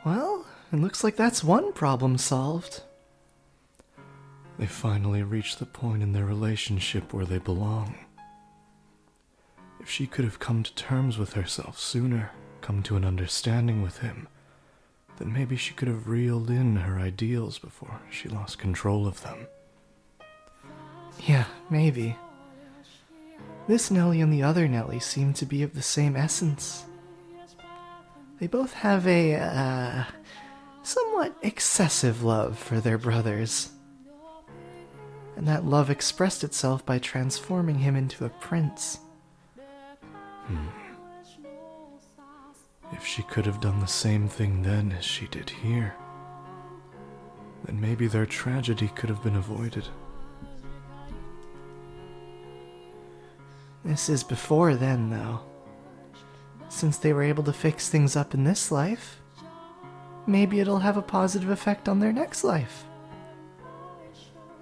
Well, it looks like that's one problem solved. They finally reached the point in their relationship where they belong. If she could have come to terms with herself sooner, come to an understanding with him, then maybe she could have reeled in her ideals before she lost control of them. Yeah, maybe. This Nellie and the other Nellie seem to be of the same essence. They both have a, somewhat excessive love for their brothers. And that love expressed itself by transforming him into a prince. If she could have done the same thing then as she did here, then maybe their tragedy could have been avoided. This is before then, though. Since they were able to fix things up in this life, maybe it'll have a positive effect on their next life.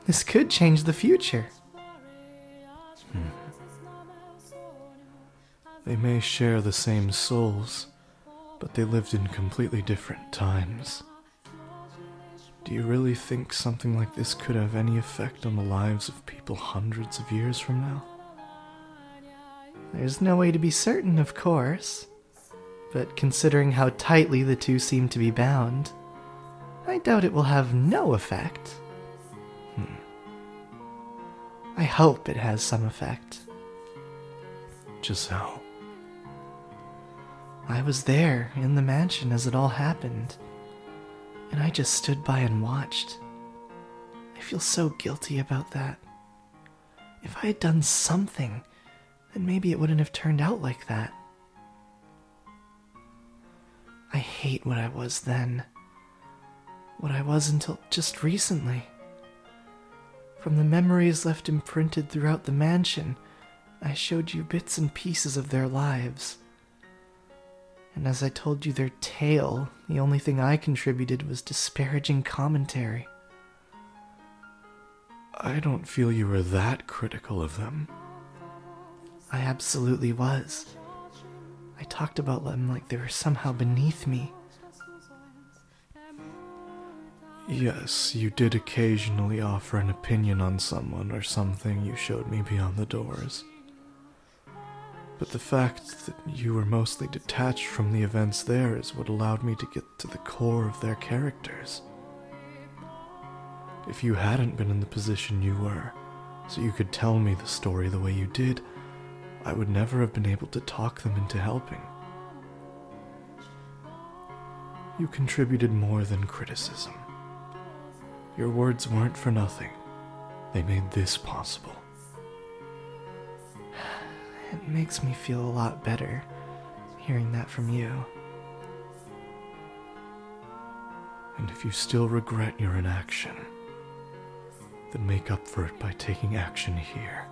This could change the future. They may share the same souls, but they lived in completely different times. Do you really think something like this could have any effect on the lives of people hundreds of years from now? There's no way to be certain, of course, but considering how tightly the two seem to be bound, I doubt it will have no effect. I hope it has some effect. Just how? I was there in the mansion as it all happened, and I just stood by and watched. I feel so guilty about that. If I had done something, then maybe it wouldn't have turned out like that. I hate what I was then. What I was until just recently. From the memories left imprinted throughout the mansion, I showed you bits and pieces of their lives. And as I told you their tale, the only thing I contributed was disparaging commentary. I don't feel you were that critical of them. I absolutely was. I talked about them like they were somehow beneath me. Yes, you did occasionally offer an opinion on someone or something you showed me beyond the doors. But the fact that you were mostly detached from the events there is what allowed me to get to the core of their characters. If you hadn't been in the position you were, so you could tell me the story the way you did, I would never have been able to talk them into helping. You contributed more than criticism. Your words weren't for nothing. They made this possible. It makes me feel a lot better, hearing that from you. And if you still regret your inaction, then make up for it by taking action here,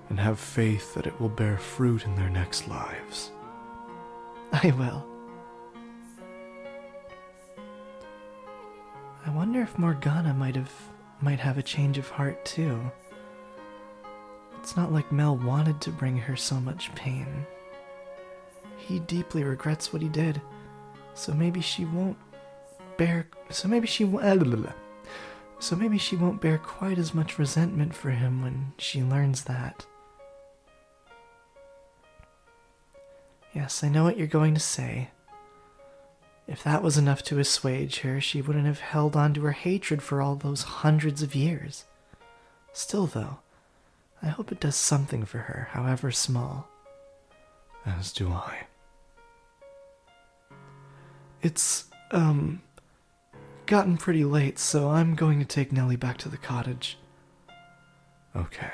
and have faith that it will bear fruit in their next lives. I will. I wonder if Morgana might have a change of heart too. It's not like Mel wanted to bring her so much pain. He deeply regrets what he did, so maybe she won't bear quite as much resentment for him when she learns that. Yes, I know what you're going to say. If that was enough to assuage her, she wouldn't have held on to her hatred for all those hundreds of years. Still, though, I hope it does something for her, however small. As do I. It's, gotten pretty late, so I'm going to take Nellie back to the cottage. Okay.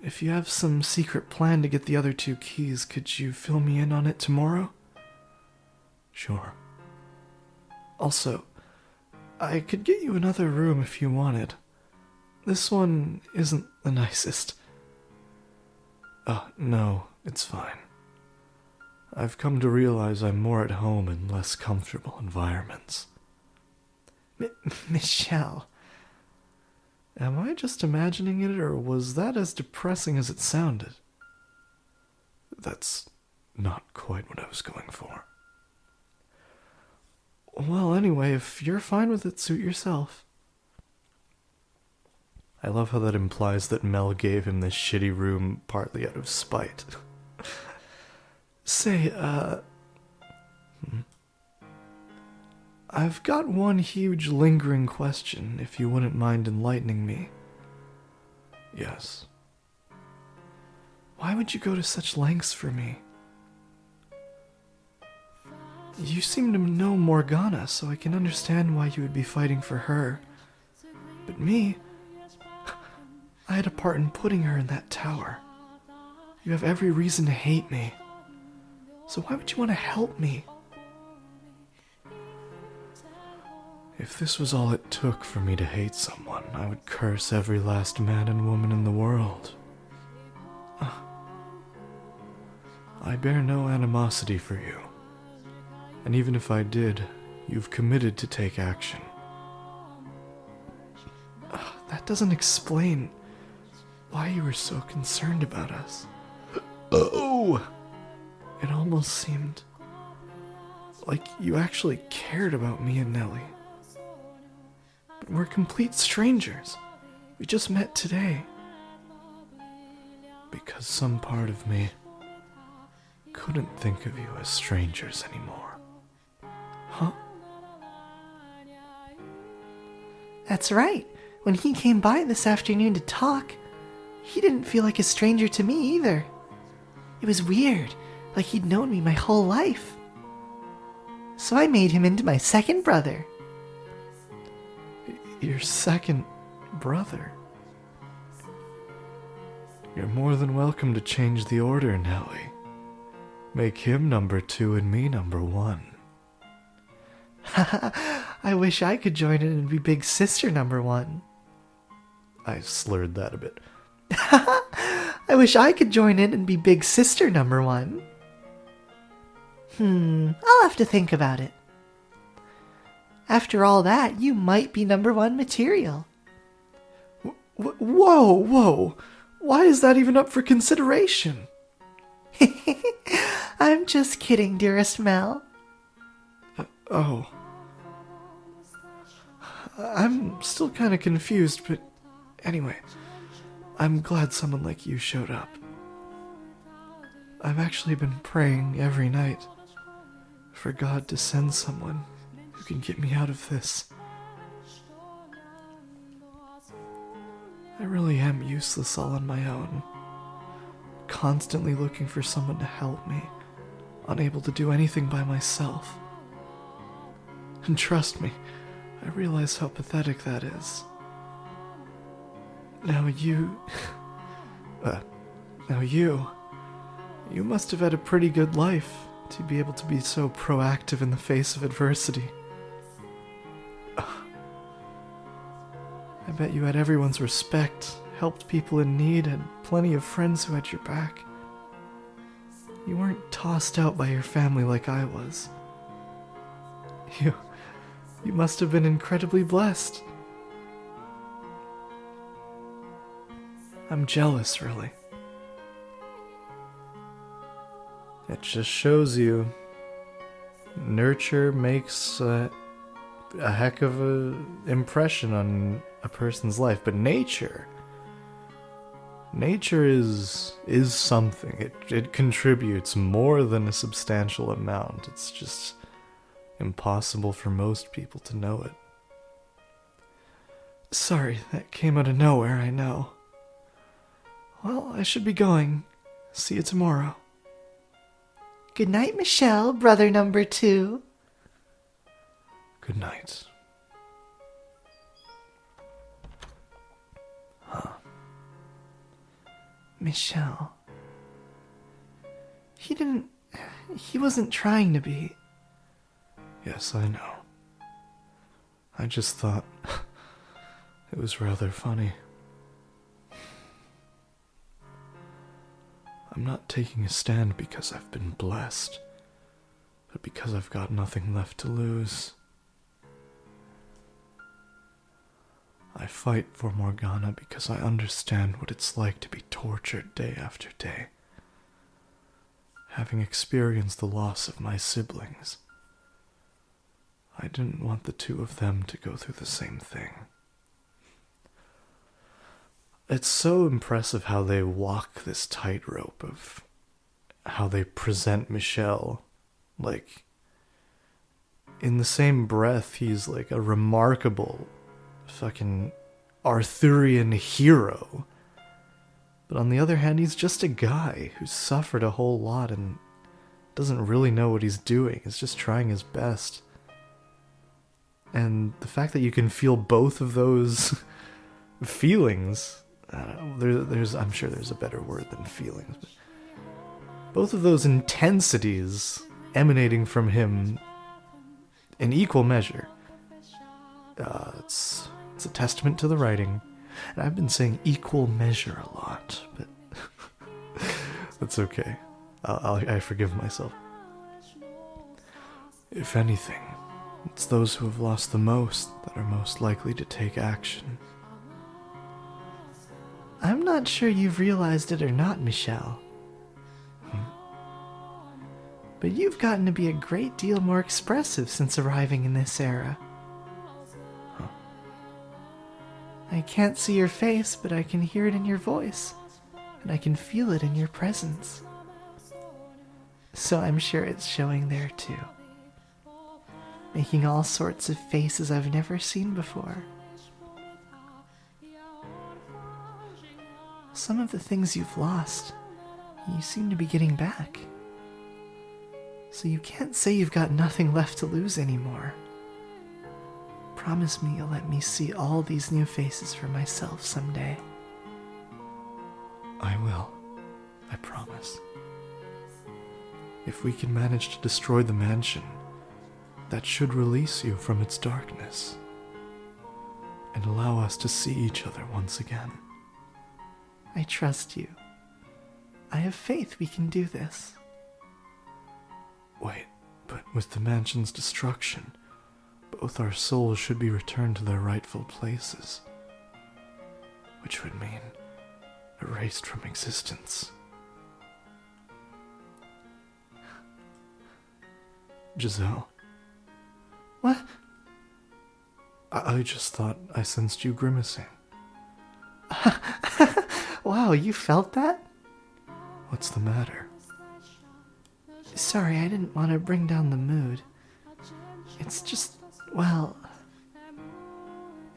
If you have some secret plan to get the other 2 keys, could you fill me in on it tomorrow? Sure. Also, I could get you another room if you wanted. This one isn't the nicest. No, it's fine. I've come to realize I'm more at home in less comfortable environments. Michelle, am I just imagining it, or was that as depressing as it sounded? That's not quite what I was going for. Well, anyway, if you're fine with it, suit yourself. I love how that implies that Mel gave him this shitty room partly out of spite. Say, I've got one huge lingering question, if you wouldn't mind enlightening me. Yes. Why would you go to such lengths for me? You seem to know Morgana, so I can understand why you would be fighting for her. But me, I had a part in putting her in that tower. You have every reason to hate me. So why would you want to help me? If this was all it took for me to hate someone, I would curse every last man and woman in the world. I bear no animosity for you. And even if I did, you've committed to take action. That doesn't explain why you were so concerned about us. Oh! It almost seemed like you actually cared about me and Nellie. But we're complete strangers. We just met today. Because some part of me couldn't think of you as strangers anymore. Huh? That's right. When he came by this afternoon to talk, he didn't feel like a stranger to me either. It was weird, like he'd known me my whole life. So I made him into my second brother. Your second brother? You're more than welcome to change the order, Nellie. Make him number 2 and me number 1. I wish I could join in and be big sister number 1. I slurred that a bit. I wish I could join in and be big sister number 1. I'll have to think about it. After all that, you might be number 1 material. Whoa! Why is that even up for consideration? I'm just kidding, dearest Mel. Oh. I'm still kind of confused, but anyway, I'm glad someone like you showed up. I've actually been praying every night for God to send someone who can get me out of this. I really am useless all on my own, constantly looking for someone to help me, unable to do anything by myself. And trust me, I realize how pathetic that is. Now you must have had a pretty good life to be able to be so proactive in the face of adversity. I bet you had everyone's respect, helped people in need, had plenty of friends who had your back. You weren't tossed out by your family like I was. You must have been incredibly blessed. I'm jealous, really. It just shows you nurture makes a heck of an impression on a person's life, but nature is something. It contributes more than a substantial amount. It's just impossible for most people to know it. Sorry, that came out of nowhere, I know. Well, I should be going. See you tomorrow. Good night, Michelle, brother number 2. Good night. Michelle. He wasn't trying to be. Yes, I know. I just thought it was rather funny. I'm not taking a stand because I've been blessed, but because I've got nothing left to lose. I fight for Morgana because I understand what it's like to be tortured day after day. Having experienced the loss of my siblings, I didn't want the two of them to go through the same thing. It's so impressive how they walk this tightrope of how they present Michel. Like, in the same breath, he's like a remarkable fucking Arthurian hero. But on the other hand, he's just a guy who's suffered a whole lot and doesn't really know what he's doing. He's just trying his best. And the fact that you can feel both of those feelings, I'm sure there's a better word than feelings, but both of those intensities emanating from him in equal measure. It's a testament to the writing. And I've been saying equal measure a lot, but that's okay. I forgive myself. If anything, it's those who have lost the most that are most likely to take action. I'm not sure you've realized it or not, Michel. But you've gotten to be a great deal more expressive since arriving in this era. Huh. I can't see your face, but I can hear it in your voice, and I can feel it in your presence. So I'm sure it's showing there too. Making all sorts of faces I've never seen before. Some of the things you've lost, you seem to be getting back. So you can't say you've got nothing left to lose anymore. Promise me you'll let me see all these new faces for myself someday. I will. I promise. If we can manage to destroy the mansion, that should release you from its darkness and allow us to see each other once again. I trust you. I have faith we can do this. Wait, but with the mansion's destruction, both our souls should be returned to their rightful places, which would mean erased from existence. Giselle. What? I just thought I sensed you grimacing. Wow, you felt that? What's the matter? Sorry, I didn't want to bring down the mood. It's just, well...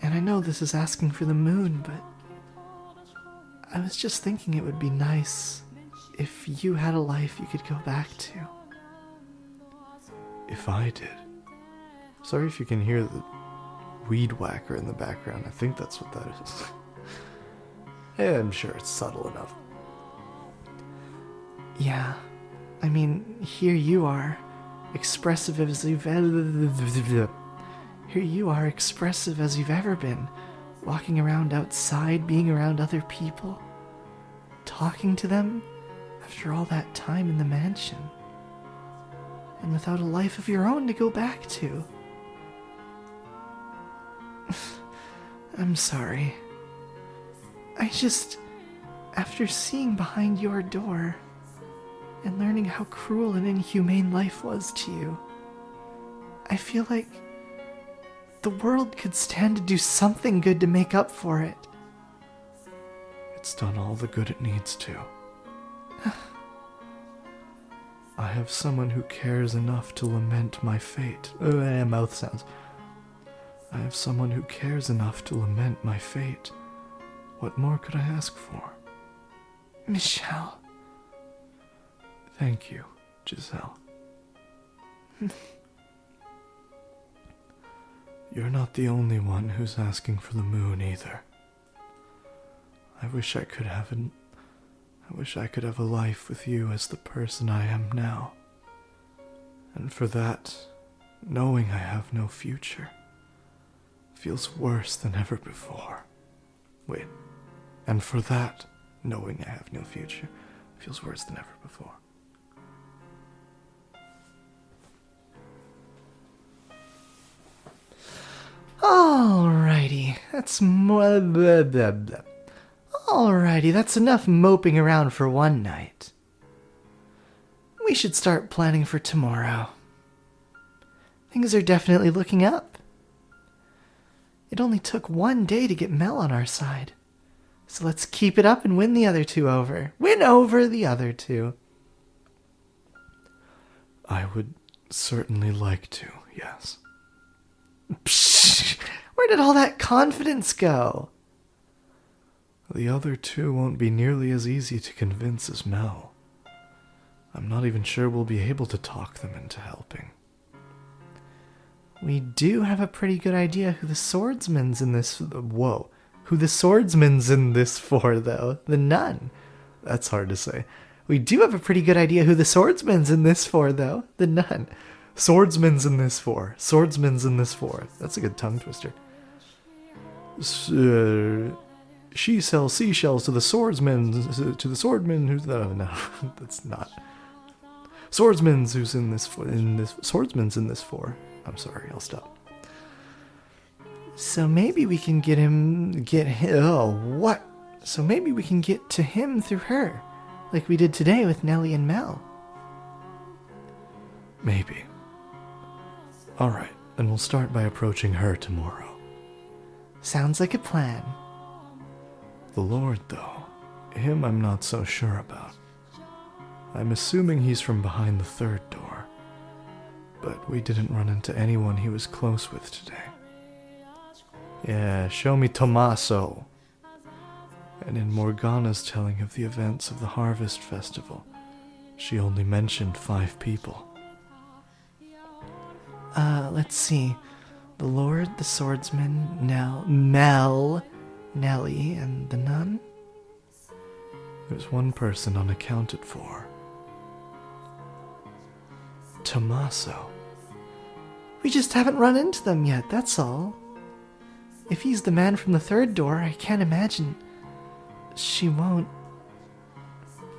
And I know this is asking for the moon, but... I was just thinking it would be nice if you had a life you could go back to. If I did. Sorry if you can hear the weed whacker in the background. I think that's what that is. Yeah, I'm sure it's subtle enough. Yeah. I mean, here you are, expressive as you've ever been, walking around outside, being around other people, talking to them after all that time in the mansion, and without a life of your own to go back to. I'm sorry. After seeing behind your door and learning how cruel and inhumane life was to you, I feel like the world could stand to do something good to make up for it. It's done all the good it needs to. I have someone who cares enough to lament my fate. Mouth sounds. I have someone who cares enough to lament my fate. What more could I ask for? Michel. Thank you, Giselle. You're not the only one who's asking for the moon either. I wish I could have a life with you as the person I am now. And for that, knowing I have no future feels worse than ever before. Wait, and for that, knowing I have no future feels worse than ever before. Alrighty, that's more blah, blah, blah. Alrighty, that's enough moping around for one night. We should start planning for tomorrow. Things are definitely looking up. It only took one day to get Mel on our side. So let's keep it up and win the other two over. Win over the other two. I would certainly like to, yes. Psh, where did all that confidence go? The other two won't be nearly as easy to convince as Mel. I'm not even sure we'll be able to talk them into helping. We do have a pretty good idea who the swordsman's in this... Whoa. Who the swordsman's in this for, though. The nun. That's hard to say. We do have a pretty good idea who the swordsman's in this for, though. The nun. Swordsman's in this for. Swordsman's in this for. That's a good tongue twister. She sells seashells to the swordman who's... No, that's not. Swordsman's who's in this for... Swordsman's in this for. I'm sorry, I'll stop. So maybe we can So maybe we can get to him through her, like we did today with Nellie and Mel. Maybe. Alright, and we'll start by approaching her tomorrow. Sounds like a plan. The Lord, though, him I'm not so sure about. I'm assuming he's from behind the third door, but we didn't run into anyone he was close with today. Yeah, show me Tommaso. And in Morgana's telling of the events of the Harvest Festival, she only mentioned 5 people. Let's see. The Lord, the swordsman, Mel, Nellie, and the nun? There's one person unaccounted for. Tommaso. We just haven't run into them yet, that's all. If he's the man from the third door, I can't imagine she won't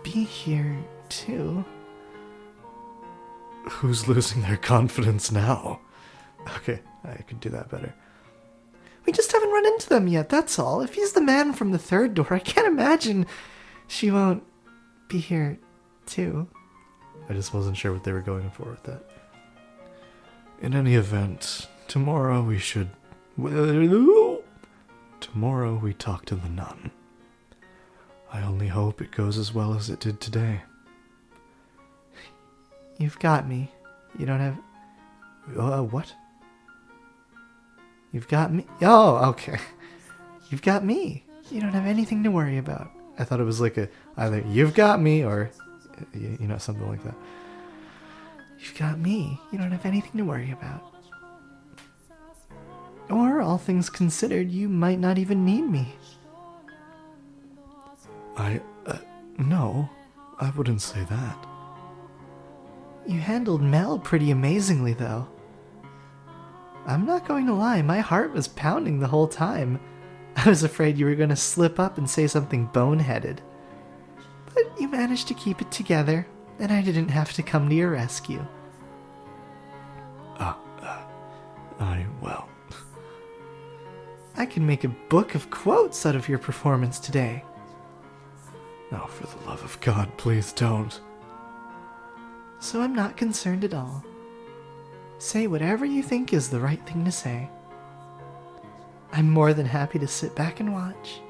be here, too. Who's losing their confidence now? Okay, I could do that better. We just haven't run into them yet, that's all. If he's the man from the third door, I can't imagine she won't be here, too. I just wasn't sure what they were going for with that. In any event, tomorrow we should... Tomorrow we talk to the nun. I only hope it goes as well as it did today. You've got me. You don't have... What? You've got me? Oh, okay. You've got me. You don't have anything to worry about. I thought it was like either you've got me or, something like that. You've got me. You don't have anything to worry about. Or, all things considered, you might not even need me. No, I wouldn't say that. You handled Mel pretty amazingly, though. I'm not going to lie, my heart was pounding the whole time. I was afraid you were going to slip up and say something boneheaded. But you managed to keep it together, and I didn't have to come to your rescue. Well... I can make a book of quotes out of your performance today. Oh, for the love of God, please don't. So I'm not concerned at all. Say whatever you think is the right thing to say. I'm more than happy to sit back and watch.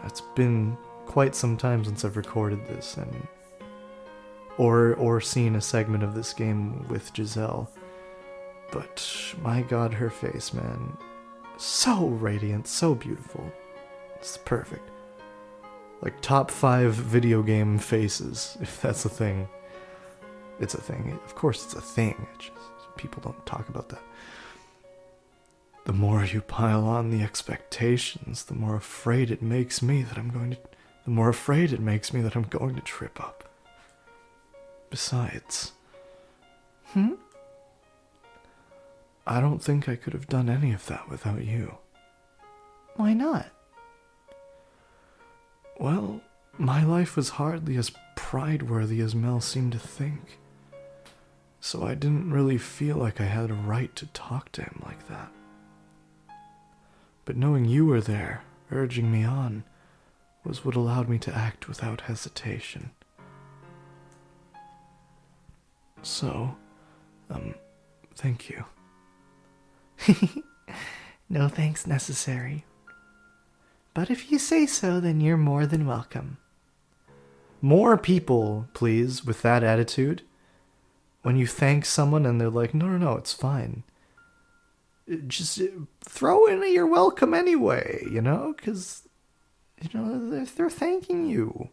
It's been quite some time since I've recorded this and or seen a segment of this game with Giselle. But my God, her face, man. So radiant, so beautiful. It's perfect. Like top 5 video game faces, if that's a thing. It's a thing. Of course it's a thing. It's just, people don't talk about that. The more you pile on the expectations, the more afraid it makes me that I'm going to trip up. Besides... I don't think I could have done any of that without you. Why not? Well, my life was hardly as pride-worthy as Mel seemed to think. So I didn't really feel like I had a right to talk to him like that. But knowing you were there, urging me on, was what allowed me to act without hesitation. So, Thank you. No thanks necessary. But if you say so, then you're more than welcome. More people, please, with that attitude. When you thank someone and they're like, no, it's fine. Just throw in a you're welcome anyway, because, they're thanking you.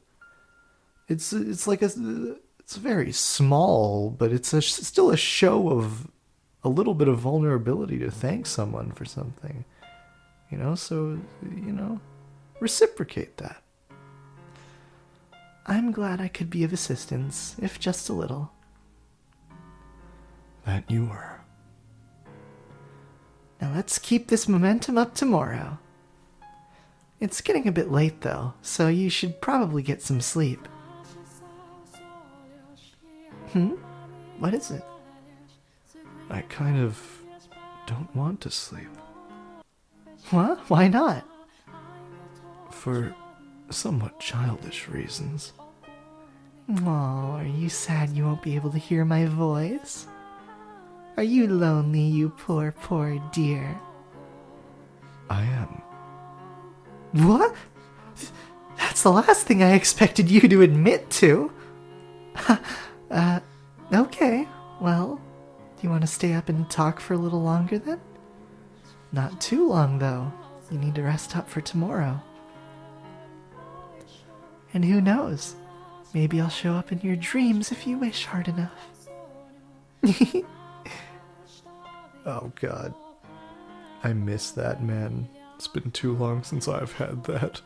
It's like it's very small, but it's still a show of a little bit of vulnerability to thank someone for something. So, reciprocate that. I'm glad I could be of assistance, if just a little. That you were. Now let's keep this momentum up tomorrow. It's getting a bit late though, so you should probably get some sleep. What is it? I kind of don't want to sleep. What? Why not? For somewhat childish reasons. Oh, are you sad you won't be able to hear my voice? Are you lonely, you poor, poor dear? I am. What? That's the last thing I expected you to admit to. Okay. Well, do you want to stay up and talk for a little longer then? Not too long, though. You need to rest up for tomorrow. And who knows? Maybe I'll show up in your dreams if you wish hard enough. Oh, God. I miss that, man. It's been too long since I've had that.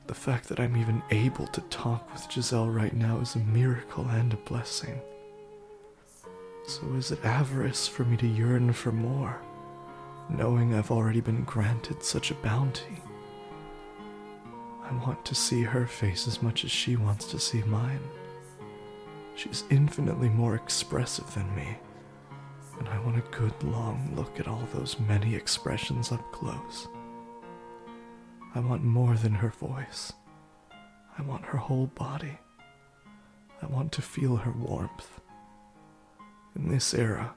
The fact that I'm even able to talk with Giselle right now is a miracle and a blessing. So is it avarice for me to yearn for more, knowing I've already been granted such a bounty? I want to see her face as much as she wants to see mine. She's infinitely more expressive than me, and I want a good long look at all those many expressions up close. I want more than her voice. I want her whole body. I want to feel her warmth. In this era,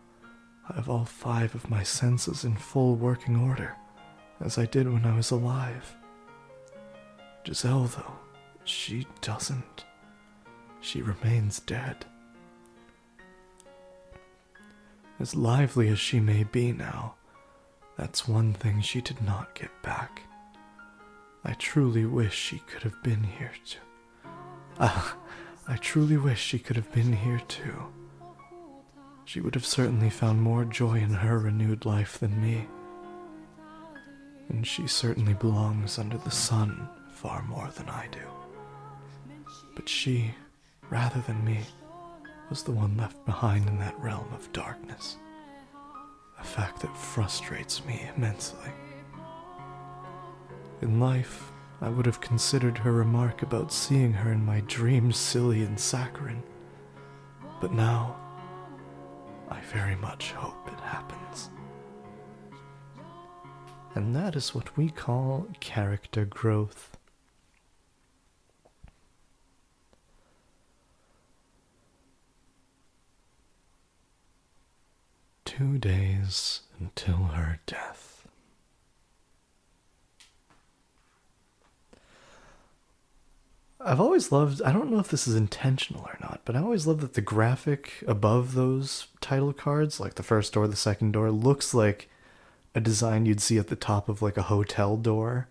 I have all 5 of my senses in full working order, as I did when I was alive. Giselle, though, she doesn't. She remains dead. As lively as she may be now, that's one thing she did not get back. I truly wish she could have been here too. I truly wish she could have been here too. She would have certainly found more joy in her renewed life than me. And she certainly belongs under the sun far more than I do. But she, rather than me, was the one left behind in that realm of darkness. A fact that frustrates me immensely. In life, I would have considered her remark about seeing her in my dreams silly and saccharine. But now, I very much hope it happens. And that is what we call character growth. "2 days until her death." I've always loved, I don't know if this is intentional or not, but I always love that the graphic above those title cards, like the first door, the second door, looks like a design you'd see at the top of like a hotel door.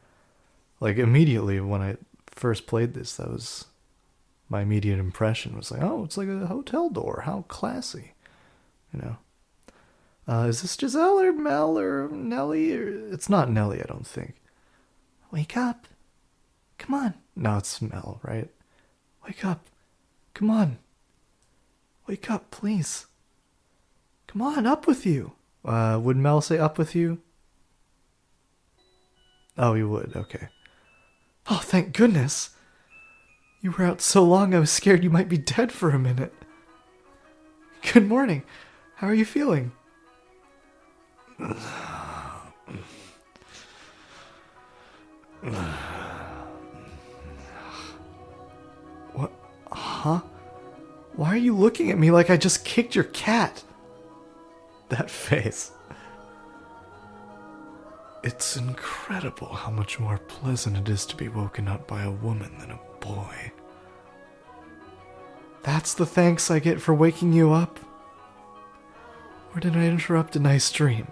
Like immediately when I first played this, that was my immediate impression, was like, oh, it's like a hotel door. How classy, you know? Is this Giselle or Mel or Nellie? Or it's not Nellie, I don't think. Wake up. Come on. No, it's Mel, right? Wake up. Come on. Wake up, please. Come on, up with you. Would Mel say up with you? Oh, he would, okay. Oh, thank goodness. You were out so long I was scared you might be dead for a minute. Good morning. How are you feeling? What? Huh? Why are you looking at me like I just kicked your cat? That face. It's incredible how much more pleasant it is to be woken up by a woman than a boy. That's the thanks I get for waking you up? Or did I interrupt a nice dream?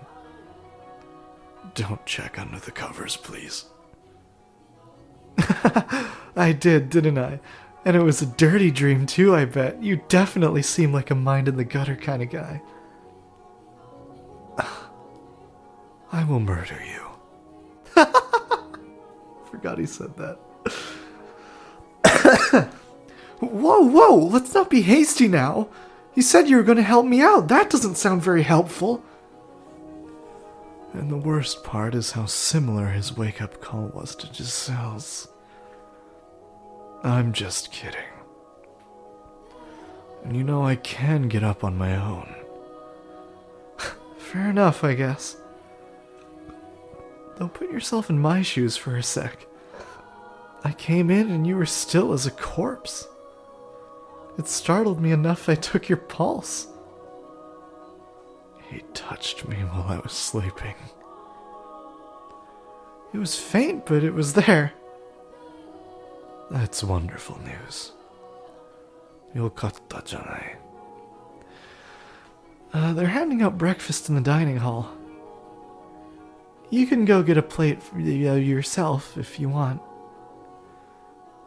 Don't check under the covers, please. I did, didn't I? And it was a dirty dream too, I bet. You definitely seem like a mind-in-the-gutter kind of guy. I will murder you. Forgot he said that. Whoa, let's not be hasty now. You said you were going to help me out. That doesn't sound very helpful. And the worst part is how similar his wake-up call was to Giselle's. I'm just kidding. And you know I can get up on my own. Fair enough, I guess. Though put yourself in my shoes for a sec. I came in and you were still as a corpse. It startled me enough I took your pulse. He touched me while I was sleeping. It was faint, but it was there. That's wonderful news. Yokatta janai. They're handing out breakfast in the dining hall. You can go get a plate for yourself if you want.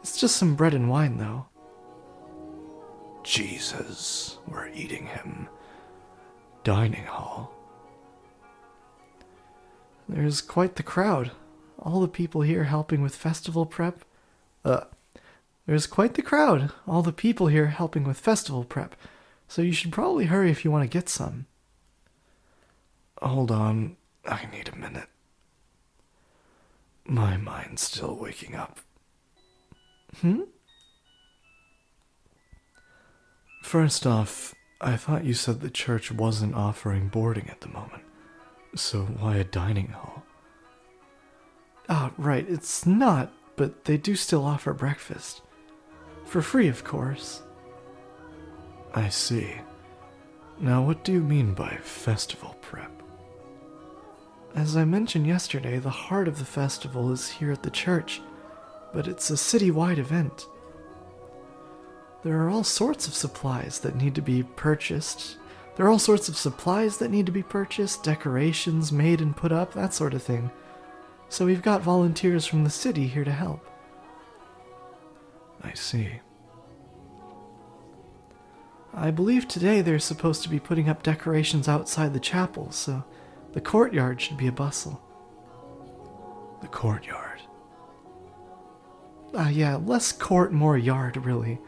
It's just some bread and wine, though. Jesus, we're eating him. Dining hall. There's quite the crowd. All the people here helping with festival prep. There's quite the crowd. All the people here helping with festival prep. So you should probably hurry if you want to get some. Hold on, I need a minute. My mind's still waking up. First off, I thought you said the church wasn't offering boarding at the moment. So why a dining hall? Ah, right, it's not, but they do still offer breakfast. For free, of course. I see. Now what do you mean by festival prep? As I mentioned yesterday, the heart of the festival is here at the church, but it's a city-wide event. There are all sorts of supplies that need to be purchased. Decorations made and put up, that sort of thing. So we've got volunteers from the city here to help. I see. I believe today they're supposed to be putting up decorations outside the chapel, so the courtyard should be a bustle. The courtyard? Yeah, less court, more yard, really.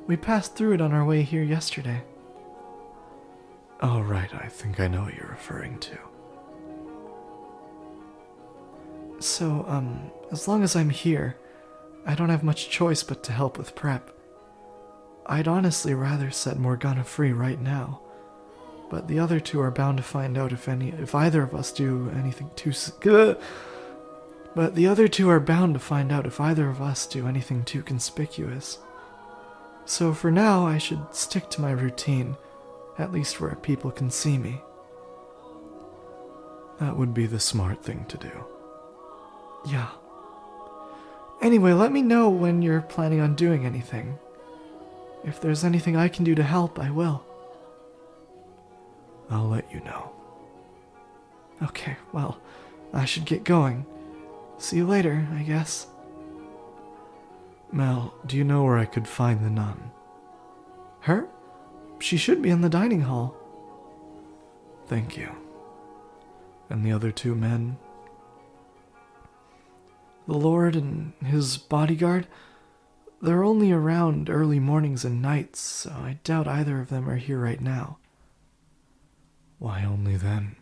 We passed through it on our way here yesterday. Oh, right, I think I know what you're referring to. So, as long as I'm here, I don't have much choice but to help with prep. I'd honestly rather set Morgana free right now, but the other two are bound to find out if either of us do anything too conspicuous. So for now, I should stick to my routine, at least where people can see me. That would be the smart thing to do. Yeah. Anyway, let me know when you're planning on doing anything. If there's anything I can do to help, I will. I'll let you know. Okay, well, I should get going. See you later, I guess. Mel, do you know where I could find the nun? Her? She should be in the dining hall. Thank you. And the other two men? The Lord and his bodyguard, they're only around early mornings and nights, so I doubt either of them are here right now. Why only then?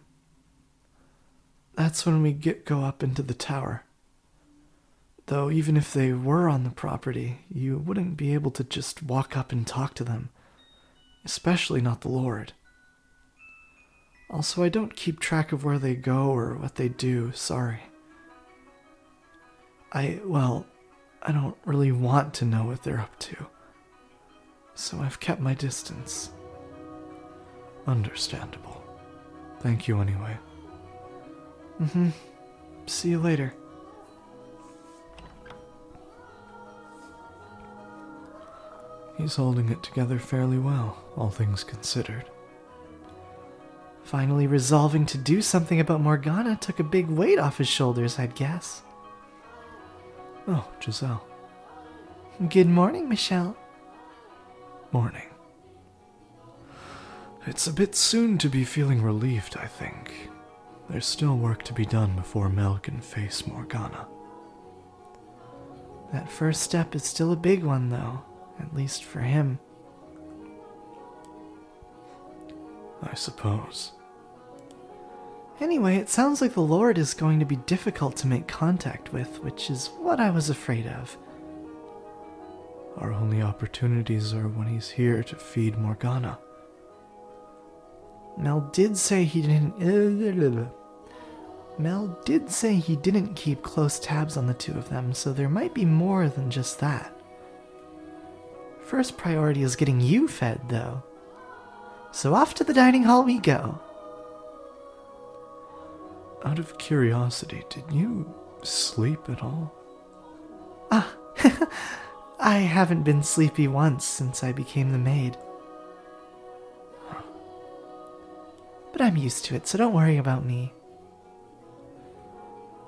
That's when we go up into the tower. Though even if they were on the property, you wouldn't be able to just walk up and talk to them. Especially not the Lord. Also, I don't keep track of where they go or what they do, sorry. I don't really want to know what they're up to. so I've kept my distance. Understandable. Thank you anyway. See you later. He's holding it together fairly well, all things considered. Finally resolving to do something about Morgana took a big weight off his shoulders, I'd guess. Oh, Giselle. Good morning, Michelle. Morning. It's a bit soon to be feeling relieved, I think. There's still work to be done before Mel can face Morgana. That first step is still a big one, though, at least for him. I suppose. Anyway, it sounds like the Lord is going to be difficult to make contact with, which is what I was afraid of. Our only opportunities are when he's here to feed Morgana. Mel did say he didn't keep close tabs on the two of them, so there might be more than just that. First priority is getting you fed, though. So off to the dining hall we go. Out of curiosity, did you sleep at all? I haven't been sleepy once since I became the maid. But I'm used to it, so don't worry about me.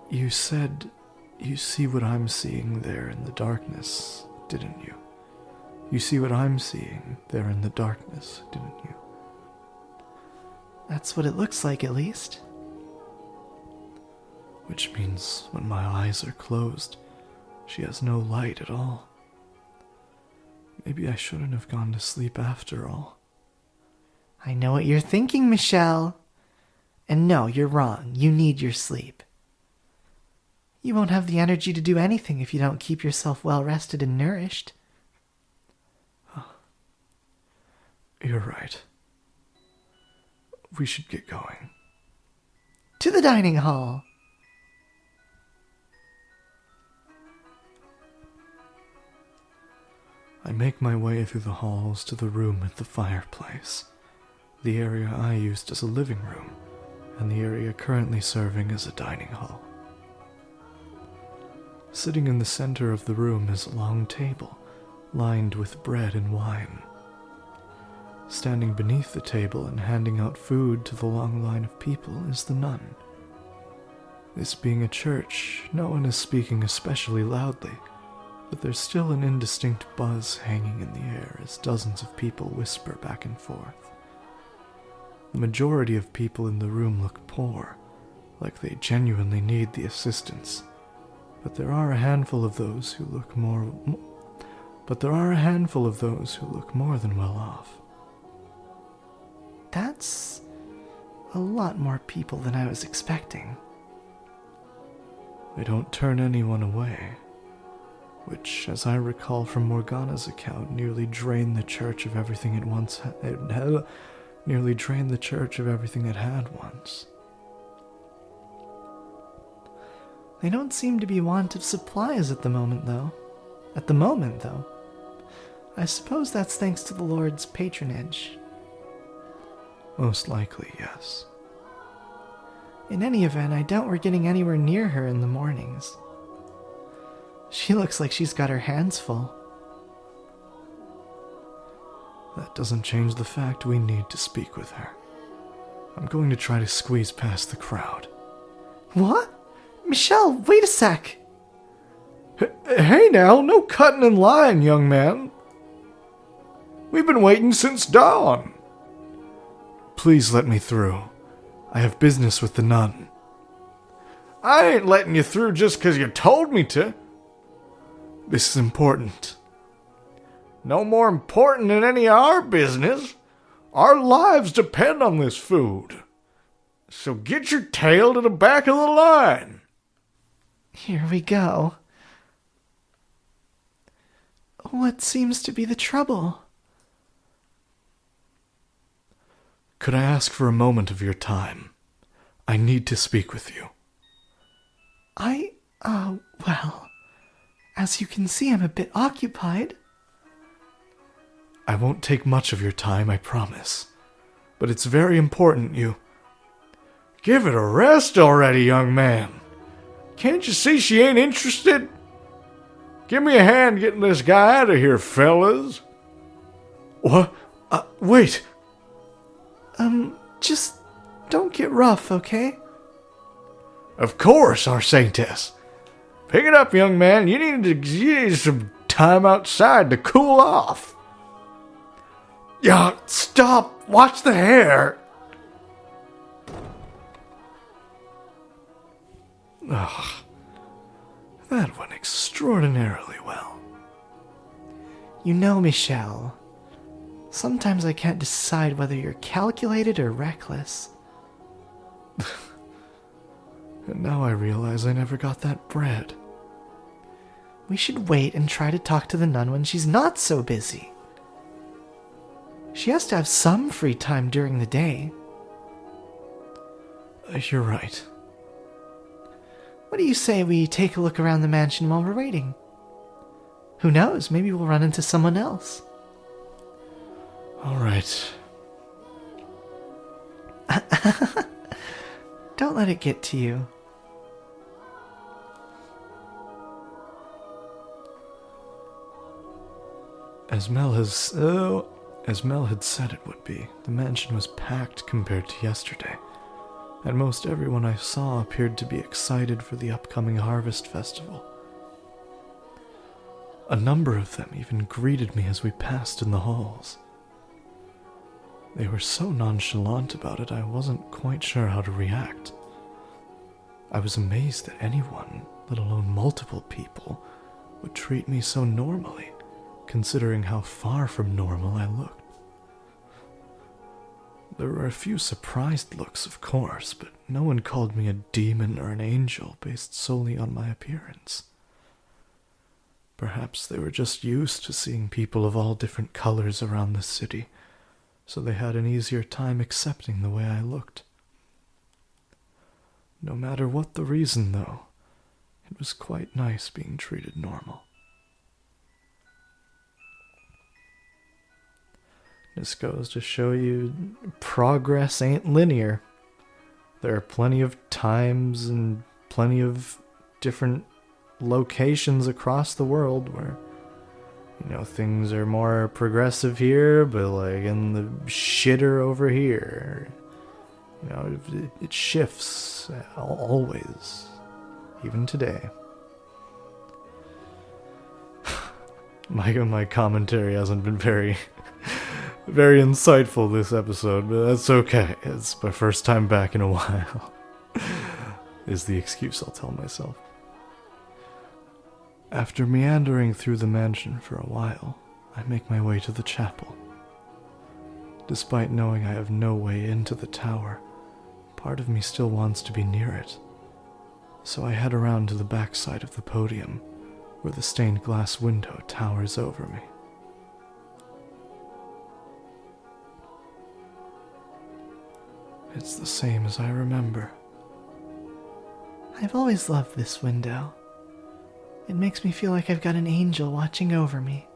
You said you see what I'm seeing there in the darkness, didn't you? You see what I'm seeing there in the darkness, didn't you? That's what it looks like, at least. Which means when my eyes are closed, she has no light at all. Maybe I shouldn't have gone to sleep after all. I know what you're thinking, Michelle. And no, you're wrong. You need your sleep. You won't have the energy to do anything if you don't keep yourself well rested and nourished. You're right. We should get going. To the dining hall. I make my way through the halls to the room at the fireplace, the area I used as a living room, and the area currently serving as a dining hall. Sitting in the center of the room is a long table, lined with bread and wine. Standing beneath the table and handing out food to the long line of people is the nun. This being a church, no one is speaking especially loudly, but there's still an indistinct buzz hanging in the air as dozens of people whisper back and forth. The majority of people in the room look poor, like they genuinely need the assistance, but there are a handful of those who look more than well off. That's a lot more people than I was expecting. They don't turn anyone away, which, as I recall from Morgana's account, nearly drained the church of everything it had once. They don't seem to be want of supplies at the moment, though. I suppose that's thanks to the Lord's patronage. Most likely, yes. In any event, I doubt we're getting anywhere near her in the mornings. She looks like she's got her hands full. That doesn't change the fact we need to speak with her. I'm going to try to squeeze past the crowd. What? Michelle, wait a sec! Hey now, no cutting in line, young man. We've been waiting since dawn. Please let me through. I have business with the nun. I ain't letting you through just 'cause you told me to. This is important. No more important than any of our business. Our lives depend on this food. So get your tail to the back of the line. Here we go. What seems to be the trouble? Could I ask for a moment of your time? I need to speak with you. Well, as you can see, I'm a bit occupied. I won't take much of your time, I promise. But it's very important you... Give it a rest already, young man. Can't you see she ain't interested? Give me a hand getting this guy out of here, fellas. What? Wait. Just don't get rough, okay? Of course, our saintess. Pick it up, young man. You need some time outside to cool off. Yeah, stop. Watch the hair. Ugh. That went extraordinarily well. You know, Michelle, sometimes I can't decide whether you're calculated or reckless. And now I realize I never got that bread. We should wait and try to talk to the nun when she's not so busy. She has to have some free time during the day. You're right. What do you say we take a look around the mansion while we're waiting? Who knows, maybe we'll run into someone else. All right. Don't let it get to you. As Mel had said it would be, the mansion was packed compared to yesterday, and most everyone I saw appeared to be excited for the upcoming harvest festival. A number of them even greeted me as we passed in the halls. They were so nonchalant about it, I wasn't quite sure how to react. I was amazed that anyone, let alone multiple people, would treat me so normally, considering how far from normal I looked. There were a few surprised looks, of course, but no one called me a demon or an angel based solely on my appearance. Perhaps they were just used to seeing people of all different colors around the city, so they had an easier time accepting the way I looked. No matter what the reason, though, it was quite nice being treated normal. This goes to show you progress ain't linear. There are plenty of times and plenty of different locations across the world where, things are more progressive here, but like in the shitter over here. It shifts always, even today. My commentary hasn't been very insightful this episode, but that's okay. It's my first time back in a while. Is the excuse I'll tell myself. After meandering through the mansion for a while, I make my way to the chapel. Despite knowing I have no way into the tower, part of me still wants to be near it. So I head around to the backside of the podium, where the stained glass window towers over me. It's the same as I remember. I've always loved this window. It makes me feel like I've got an angel watching over me.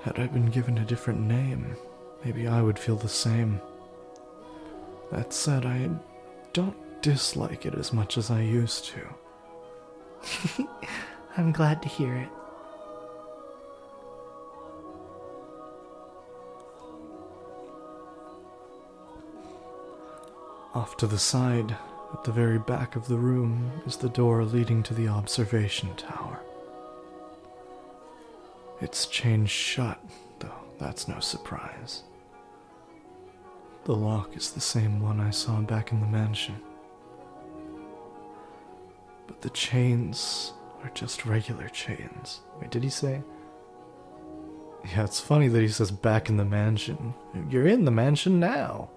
Had I been given a different name, maybe I would feel the same. That said, I don't dislike it as much as I used to. I'm glad to hear it. Off to the side, at the very back of the room, is the door leading to the observation tower. It's chained shut, though that's no surprise. The lock is the same one I saw back in the mansion. But the chains are just regular chains. Wait, did he say? Yeah, it's funny that he says back in the mansion. You're in the mansion now.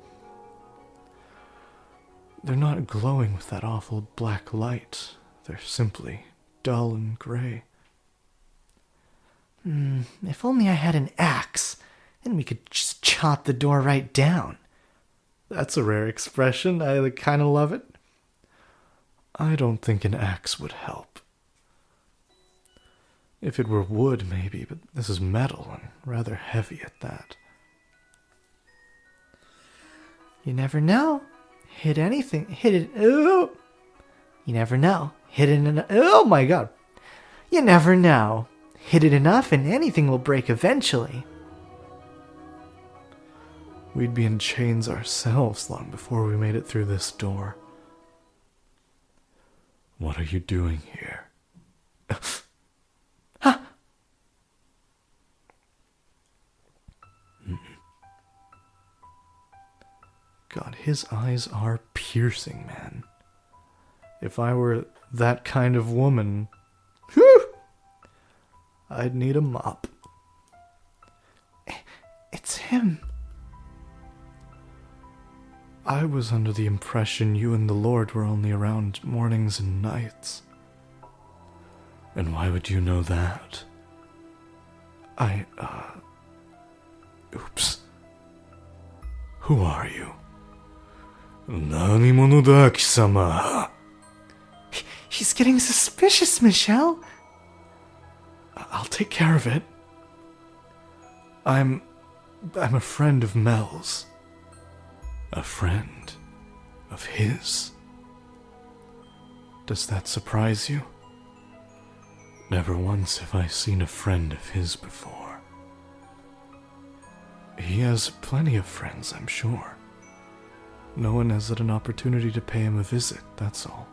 They're not glowing with that awful black light. They're simply dull and gray. If only I had an axe, then we could just chop the door right down. That's a rare expression. I kind of love it. I don't think an axe would help. If it were wood, maybe, but this is metal and rather heavy at that. You never know. Hit anything. Hit it. Oh! You never know. Hit it enough. Oh my god. You never know. Hit it enough and anything will break eventually. We'd be in chains ourselves long before we made it through this door. What are you doing here? Ha! God, his eyes are piercing, man. If I were that kind of woman, whew, I'd need a mop. It's him. I was under the impression you and the Lord were only around mornings and nights. And why would you know that? Oops. Who are you? Nanimono da, Kisama? He's getting suspicious, Michelle. I'll take care of it. I'm a friend of Mel's. A friend of his. Does that surprise you? Never once have I seen a friend of his before. He has plenty of friends, I'm sure. No one has had an opportunity to pay him a visit, that's all.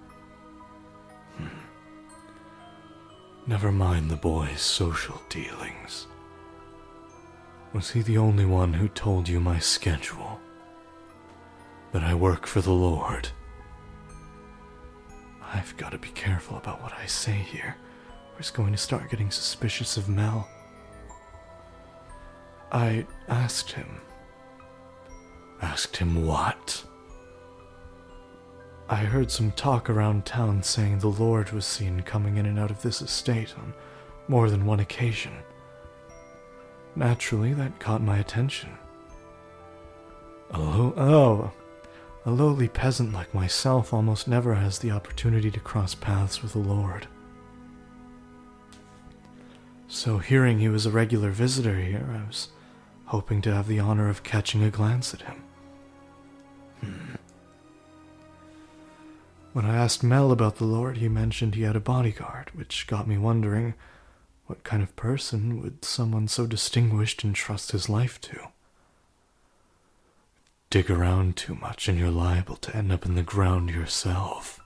Never mind the boy's social dealings. Was he the only one who told you my schedule? That I work for the Lord? I've got to be careful about what I say here, or he's going to start getting suspicious of Mel. I asked him. Asked him what? I heard some talk around town saying the Lord was seen coming in and out of this estate on more than one occasion. Naturally, that caught my attention. A lowly peasant like myself almost never has the opportunity to cross paths with the Lord. So hearing he was a regular visitor here, I was hoping to have the honor of catching a glance at him. When I asked Mel about the Lord, he mentioned he had a bodyguard, which got me wondering, what kind of person would someone so distinguished entrust his life to? Dig around too much and you're liable to end up in the ground yourself.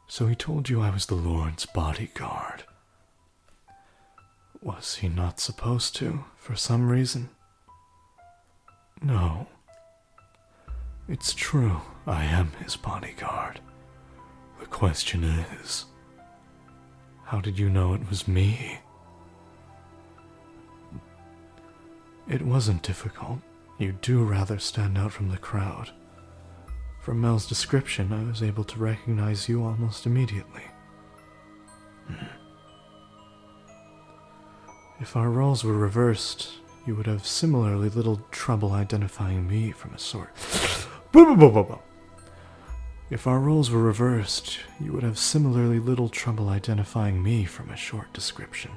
So he told you I was the Lord's bodyguard. Was he not supposed to, for some reason? No. It's true, I am his bodyguard. The question is, how did you know it was me? It wasn't difficult. You do rather stand out from the crowd. From Mel's description, I was able to recognize you almost immediately. If our roles were reversed, you would have similarly little trouble identifying me from a sort. If our roles were reversed, you would have similarly little trouble identifying me from a short description.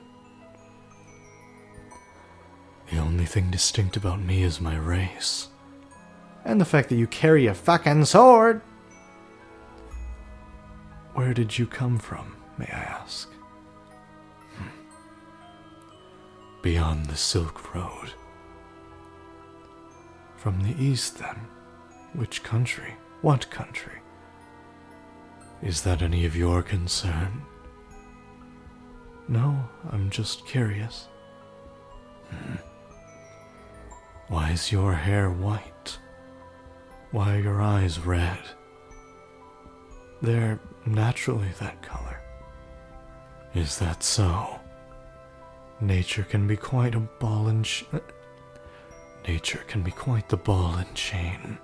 The only thing distinct about me is my race. And the fact that you carry a fucking sword. Where did you come from, may I ask? Beyond the Silk Road. From the east, then? Which country? What country? Is that any of your concern? No, I'm just curious. Why is your hair white? Why are your eyes red? They're naturally that color. Is that so? Nature can be quite a ball and Nature can be quite the ball and chain.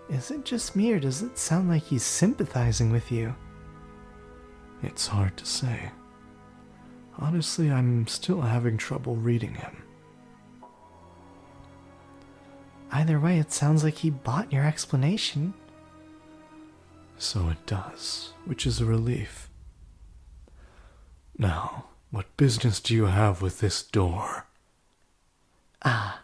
Is it just me, or does it sound like he's sympathizing with you? It's hard to say. Honestly, I'm still having trouble reading him. Either way, it sounds like he bought your explanation. So it does, which is a relief. Now, what business do you have with this door? Ah,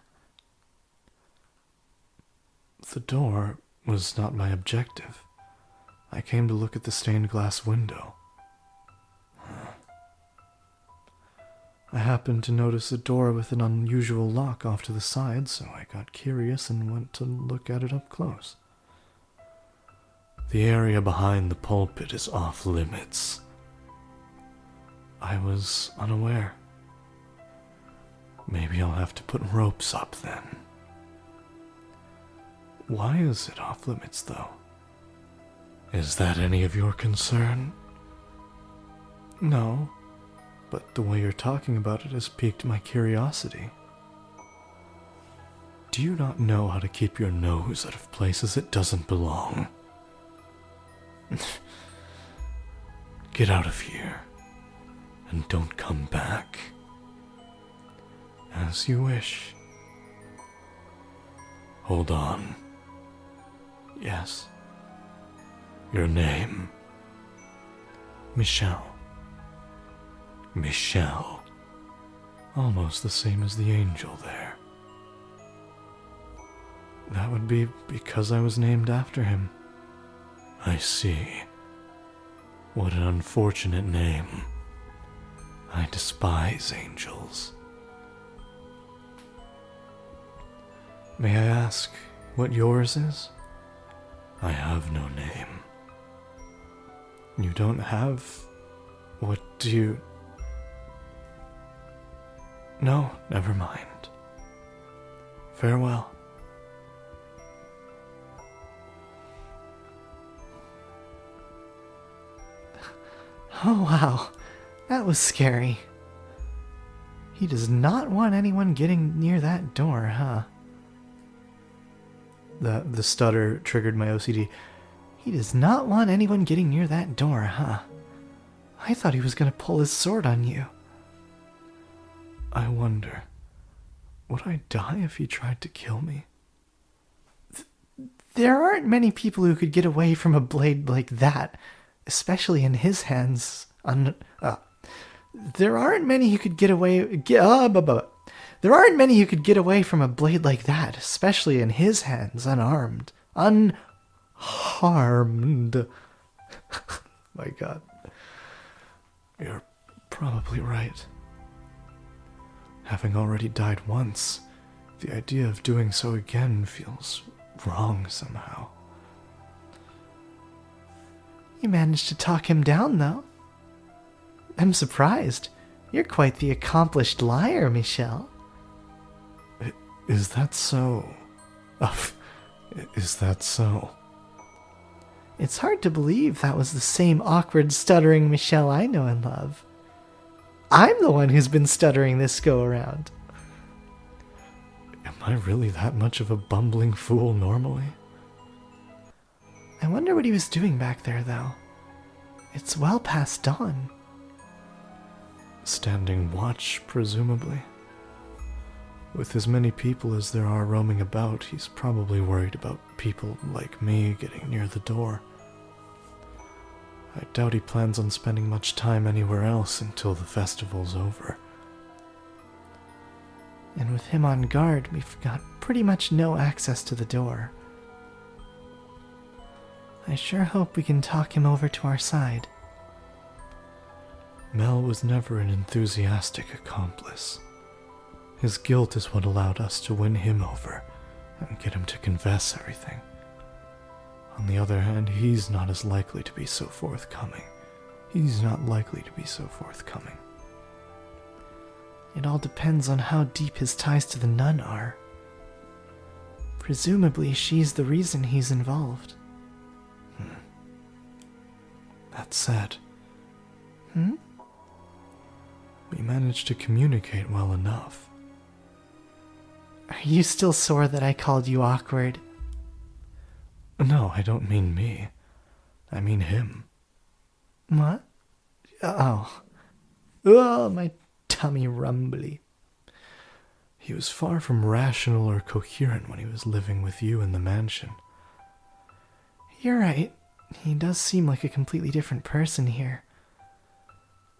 The door was not my objective. I came to look at the stained glass window. I happened to notice a door with an unusual lock off to the side, so I got curious and went to look at it up close. The area behind the pulpit is off limits. I was unaware. Maybe I'll have to put ropes up then. Why is it off limits, though? Is that any of your concern? No, but the way you're talking about it has piqued my curiosity. Do you not know how to keep your nose out of places it doesn't belong? Get out of here, and don't come back. As you wish. Hold on. Yes. Your name. Michelle. Michelle. Almost the same as the angel there. That would be because I was named after him. I see. What an unfortunate name. I despise angels. May I ask what yours is? I have no name. You don't have... What do you... No, never mind. Farewell. oh wow, that was scary. He does not want anyone getting near that door, huh? The stutter triggered my OCD. He does not want anyone getting near that door, huh? I thought he was going to pull his sword on you. I wonder, would I die if he tried to kill me? There aren't many people who could get away from a blade like that, especially in his hands. There aren't many who could get away. There aren't many who could get away from a blade like that, especially in his hands, unarmed, unharmed. My God, you're probably right. Having already died once, the idea of doing so again feels wrong somehow. You managed to talk him down, though. I'm surprised. You're quite the accomplished liar, Michelle. Is that so? Is that so? It's hard to believe that was the same awkward, stuttering Michelle I know and love. I'm the one who's been stuttering this go-around. Am I really that much of a bumbling fool normally? I wonder what he was doing back there, though. It's well past dawn. Standing watch, presumably. With as many people as there are roaming about, he's probably worried about people like me getting near the door. I doubt he plans on spending much time anywhere else until the festival's over. And with him on guard, we've got pretty much no access to the door. I sure hope we can talk him over to our side. Mel was never an enthusiastic accomplice. His guilt is what allowed us to win him over and get him to confess everything. On the other hand, he's not as likely to be so forthcoming. He's not likely to be so forthcoming. It all depends on how deep his ties to the nun are. Presumably, she's the reason he's involved. That said, Hmm? we managed to communicate well enough. Are you still sore that I called you awkward? No, I don't mean me. I mean him. What? Oh. Oh, my tummy rumbly. He was far from rational or coherent when he was living with you in the mansion. You're right. He does seem like a completely different person here.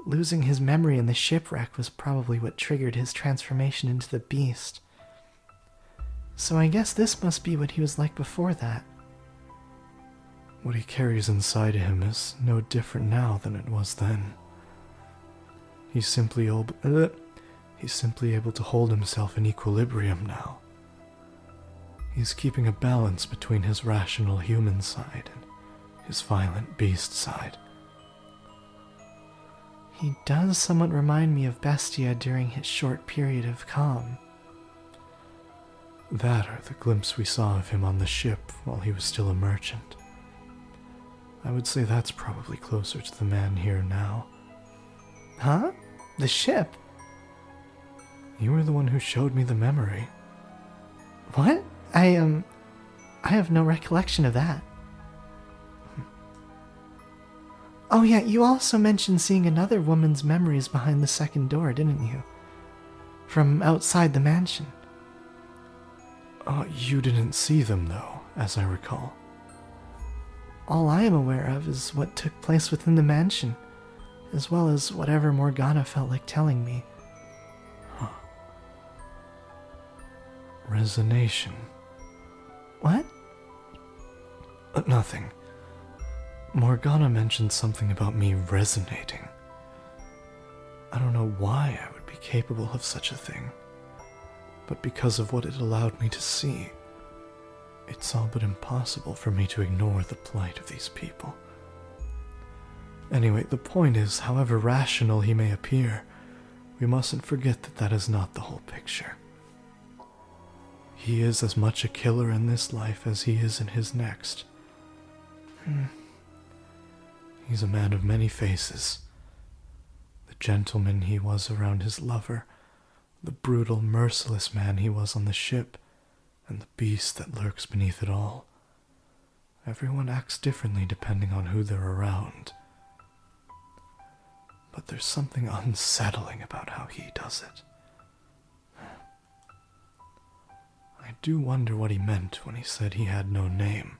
Losing his memory in the shipwreck was probably what triggered his transformation into the beast. So I guess this must be what he was like before that. What he carries inside him is no different now than it was then. He's simply able to hold himself in equilibrium now. He's keeping a balance between his rational human side and his violent beast side. He does somewhat remind me of Bestia during his short period of calm. That or the glimpse we saw of him on the ship while he was still a merchant. I would say that's probably closer to the man here now. Huh? The ship? You were the one who showed me the memory. What? I have no recollection of that. Oh yeah, you also mentioned seeing another woman's memories behind the second door, didn't you? From outside the mansion. You didn't see them, though, as I recall. All I am aware of is what took place within the mansion, as well as whatever Morgana felt like telling me. Huh. Resonation. What? Nothing. Morgana mentioned something about me resonating. I don't know why I would be capable of such a thing, but because of what it allowed me to see, it's all but impossible for me to ignore the plight of these people. Anyway, the point is, however rational he may appear, we mustn't forget that that is not the whole picture. He is as much a killer in this life as he is in his next. He's a man of many faces. The gentleman he was around his lover, the brutal, merciless man he was on the ship, and the beast that lurks beneath it all. Everyone acts differently depending on who they're around. But there's something unsettling about how he does it. I do wonder what he meant when he said he had no name.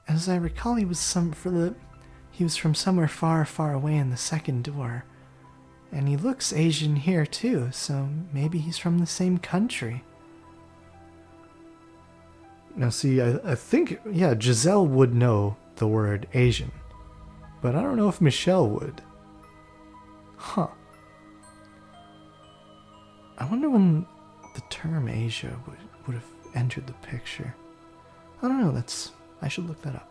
As I recall, he was from somewhere far, far away in the second door. And he looks Asian here too, so maybe he's from the same country. Now see, I think, Giselle would know the word Asian. But I don't know if Michelle would. Huh. I wonder when the term Asia would have entered the picture. I don't know, I should look that up.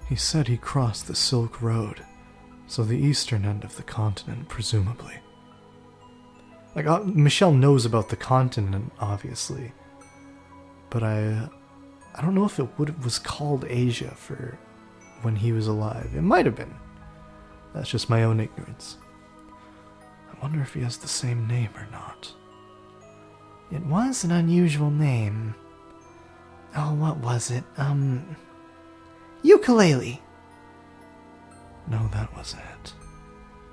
He said he crossed the Silk Road, so the eastern end of the continent, presumably. Like, Michelle knows about the continent, obviously. But I don't know if it was called Asia for when he was alive. It might have been. That's just my own ignorance. I wonder if he has the same name or not. It was an unusual name. Oh, what was it? Ukulele. No, that wasn't it.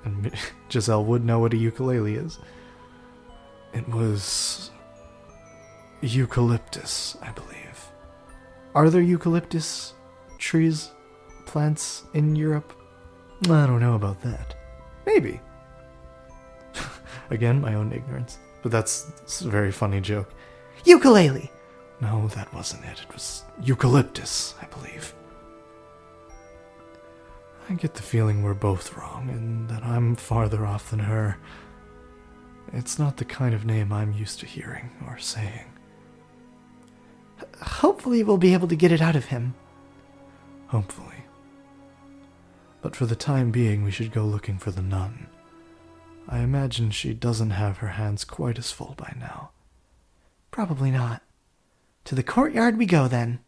And Giselle would know what a ukulele is. It was eucalyptus, I believe. Are there eucalyptus trees, plants in Europe? I don't know about that. Maybe. Again, my own ignorance. But that's a very funny joke. Ukulele! No, that wasn't it. It was eucalyptus, I believe. I get the feeling we're both wrong, and that I'm farther off than her. It's not the kind of name I'm used to hearing or saying. Hopefully we'll be able to get it out of him. Hopefully. But for the time being, we should go looking for the nun. I imagine she doesn't have her hands quite as full by now. Probably not. To the courtyard we go then.